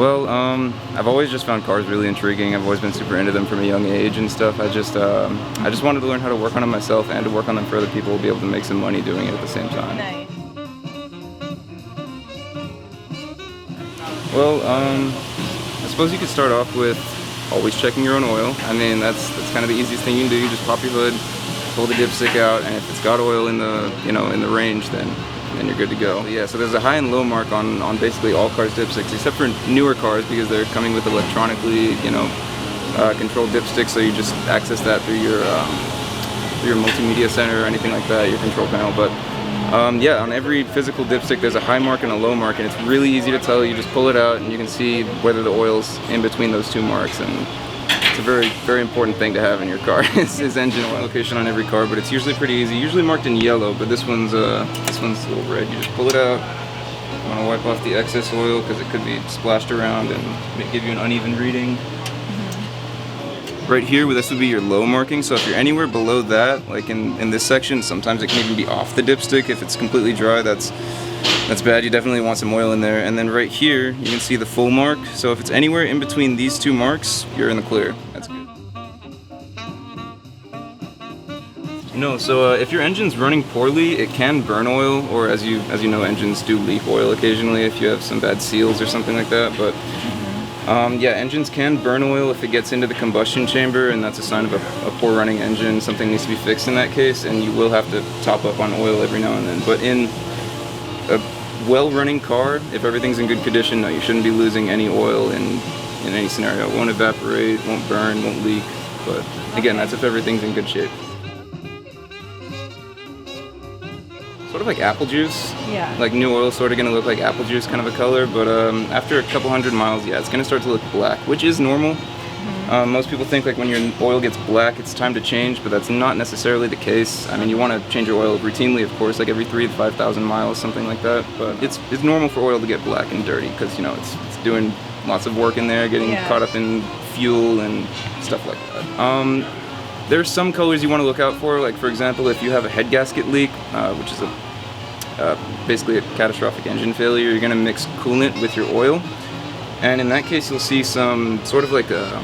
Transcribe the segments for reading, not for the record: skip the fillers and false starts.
Well, I've always just found cars really intriguing. I've always been super into them from a young age and stuff. I just wanted to learn how to work on them myself and to work on them for other people, be able to make some money doing it at the same time. Nice. Well, I suppose you could start off with always checking your own oil. I mean, that's kind of the easiest thing you can do. You just pop your hood, pull the dipstick out, and if it's got oil in the, in the range, then you're good to go. Yeah, so there's a high and low mark on basically all cars' dipsticks, except for newer cars because they're coming with electronically, controlled dipsticks. So you just access that through your multimedia center or anything like that, your control panel. But yeah, on every physical dipstick there's a high mark and a low mark, and it's really easy to tell. You just pull it out and you can see whether the oil's in between those two marks, and it's a very, very important thing to have in your car. is engine oil location on every car, but it's usually pretty easy. Usually marked in yellow, but this one's a little red. You just pull it out. You want to wipe off the excess oil because it could be splashed around and give you an uneven reading. Right here, this would be your low marking, so if you're anywhere below that, like in this section, sometimes it can even be off the dipstick. If it's completely dry, that's bad. You definitely want some oil in there. And then right here, you can see the full mark. So if it's anywhere in between these two marks, you're in the clear. That's good. No, so if your engine's running poorly, it can burn oil, or as you know, engines do leak oil occasionally if you have some bad seals or something like that. But yeah, engines can burn oil if it gets into the combustion chamber, and that's a sign of a poor running engine. Something needs to be fixed in that case, and you will have to top up on oil every now and then. But in a well-running car, if everything's in good condition, no, you shouldn't be losing any oil in any scenario. It won't evaporate, won't burn, won't leak. But again, that's if everything's in good shape. Sort of like apple juice. Yeah. Like new oil, sort of going to look like apple juice kind of a color, but after a couple hundred miles, yeah, it's going to start to look black, which is normal. Most people think like when your oil gets black, it's time to change, but that's not necessarily the case. I mean, you want to change your oil routinely, of course, like every 3,000 to 5,000 miles, something like that. But it's normal for oil to get black and dirty because it's doing lots of work in there, getting caught up in fuel and stuff like that. There's some colors you want to look out for, like for example, if you have a head gasket leak, which is basically a catastrophic engine failure, you're going to mix coolant with your oil, and in that case you'll see some sort of like a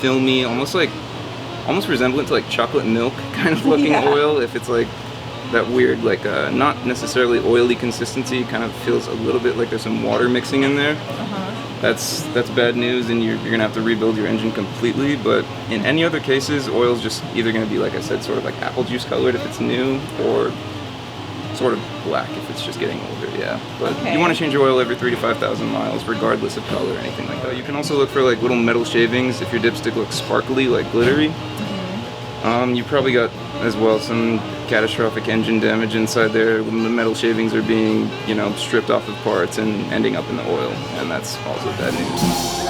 filmy, almost resemblant to like chocolate milk kind of looking oil. If it's like that weird, like not necessarily oily consistency, kind of feels a little bit like there's some water mixing in there. That's bad news, and you're gonna have to rebuild your engine completely. But in any other cases, oil's just either gonna be, like I said, sort of like apple juice colored if it's new, or sort of black if it's just getting older. Yeah, but you want to change your oil every 3,000 to 5,000 miles, regardless of color or anything like that. You can also look for like little metal shavings if your dipstick looks sparkly, like glittery. You probably got as well some catastrophic engine damage inside there when the metal shavings are being, stripped off of parts and ending up in the oil, and that's also bad news.